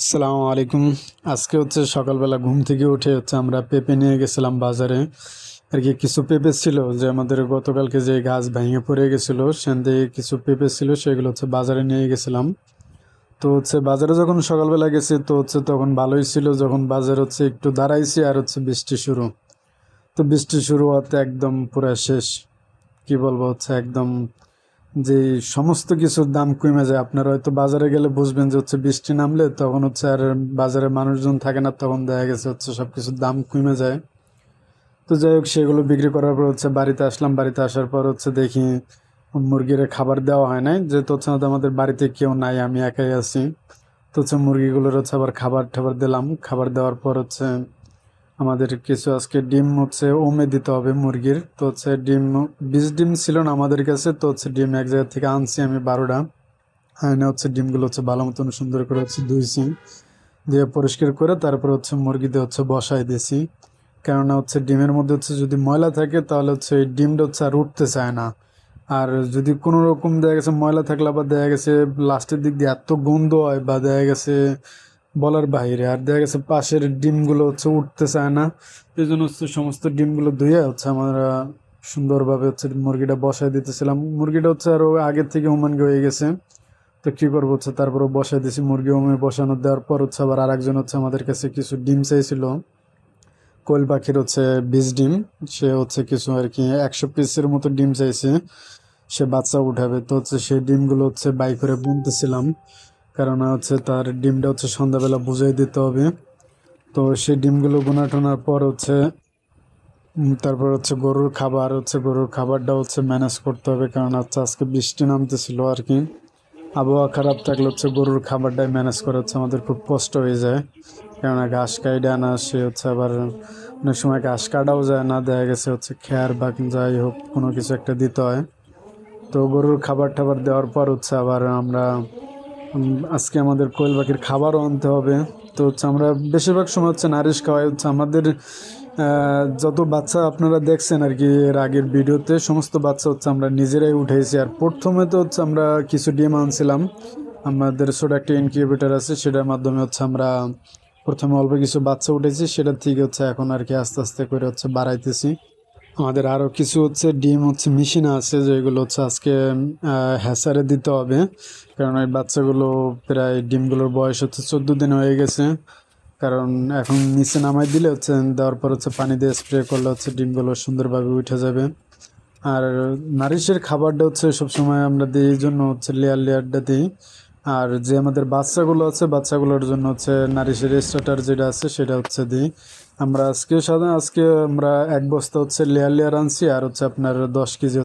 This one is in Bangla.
আসসালামু আলাইকুম। আজকে সকালবেলা ঘুম থেকে উঠে আমরা পেঁপে নিয়ে গেছিলাম বাজারে। আর কি কিছু পেঁপে ছিল যে আমাদের গতকালকে যে গাছ ভেঙে পড়ে গেছিলো সেখান থেকে কিছু পেঁপে ছিল, সেগুলো বাজারে নিয়ে গেছিলাম। তো বাজারে যখন সকালবেলা গেছি তো তখন ভালোই ছিল, যখন বাজার একটু দাঁড়াইছি আর বৃষ্টি শুরু। তো বৃষ্টি শুরু হতে একদম পুরা শেষ। কি বলবো, একদম যে সমস্ত কিছুর দাম কমে যায়। আপনারা হয়তো বাজারে গেলে বুঝবেন যে বৃষ্টি নামলে তখন আর বাজারে মানুষজন থাকে না, তখন দেখা গেছে সবকিছুর দাম কমে যায়। তো যাই হোক, সেগুলো বিক্রি করার পর বাড়িতে আসলাম। বাড়িতে আসার পর দেখি মুরগির খাবার দেওয়া হয় নাই, যেহেতু আমাদের বাড়িতে কেউ নাই, আমি একাই আছি। তো মুরগিগুলোর আবার খাবার টাবার দিলাম। খাবার দেওয়ার পর আমাদের কিছু আজকে ডিম ওমে দিতে হবে মুরগির। তো ডিম, 20 ডিম ছিল না আমাদের কাছে। তো ডিম এক জায়গা থেকে আনছি আমি 12টা। এনে ডিমগুলো ভালো মতন সুন্দর করে ধুইছি, দিয়ে পরিষ্কার করে তারপর মুরগিতে বসাই দিয়েছি। কেননা ডিমের মধ্যে যদি ময়লা থাকে তাহলে এই ডিমটা আর উঠতে চায় না। আর যদি কোনো রকম দেখা গেছে ময়লা থাকলে আবার দেখা গেছে লাস্টের দিক দিয়ে এত গন্ধ হয়, বা দেখা গেছে বলার বাইরে। আর দেখা গেছে পাশের ডিমগুলো উঠতে চায় না। এই জন্য সমস্ত ডিমগুলো ধুয়ে আমরা সুন্দরভাবে মুরগিটা বসাই দিতেছিলাম। মুরগিটা আরো আগের থেকে হুমানকে হয়ে গেছে। তো কি করবো, তারপরে বসাই দিয়েছি মুরগি। ওমে বসানো দেওয়ার পর আবার আরেকজন আমাদের কাছে কিছু ডিম চাইছিল। কোয়েল পাখির 20 ডিম। সে কিছু আর কি 100 পিসের মতো ডিম চাইছে, সে বাচ্চা উঠাবে। তো সেই ডিমগুলো বাই করে বুনতেছিলাম, কারণ তার ডিমটা সন্ধ্যাবেলা বুঝিয়ে দিতে হবে। তো সেই ডিমগুলো বোনা টোনার পর তারপর গরুর খাবার, গরুর খাবারটা ম্যানেজ করতে হবে, কারণ আজকে বৃষ্টি নামতেছিল আর কি। আবহাওয়া খারাপ থাকলে গরুর খাবারটাই ম্যানেজ করা আমাদের খুব কষ্ট হয়ে যায়। কেননা ঘাস কাইডে আনা, সে আবার অনেক সময় ঘাস কাটাও যায় না, দেখা গেছে খেয়ার বা যাই হোক কোনো কিছু একটা দিতে হয়। তো গরুর খাবার টাবার দেওয়ার পর আবার আমরা আজকে আমাদের কোয়েল পাখির খাবারও আনতে হবে। তো আমরা বেশিরভাগ সময় নারিশ খাওয়াই। আমাদের যত বাচ্চা আপনারা দেখছেন আর কি এর আগের ভিডিওতে, সমস্ত বাচ্চা আমরা নিজেরাই উঠেছি। আর প্রথমে তো আমরা কিছু ডিম আনছিলাম, আমাদের ছোট একটা ইনকিউবেটর আছে, সেটার মাধ্যমে আমরা প্রথমে অল্প কিছু বাচ্চা উঠেছি। সেটার থেকে এখন আর কি আস্তে আস্তে করে বাড়াইতেছি। আমাদের আরও কিছু ডিম মেশিন আছে, যেগুলো আজকে হ্যাচারে দিতে হবে, কারণ ওই বাচ্চাগুলো প্রায় ডিমগুলোর বয়স 14 দিন হয়ে গেছে। কারণ এখন নিচে নামাই দিলে দেওয়ার পর পানি দিয়ে স্প্রে করলে ডিমগুলো সুন্দরভাবে উঠে যাবে। আর নারিশের খাবারটা সবসময় আমরা দিই, এই জন্য লেয়ার লেয়ারটা দিই। আর যে আমাদের বাচ্চাগুলো আছে, বাচ্চাগুলোর জন্য নারিশের স্টার্টার যেটা আছে সেটা দিই। আমরা আজকে আমরা 1 বস্তা লেয়ার লেয়ার আনছি, আর আপনার 10 কেজি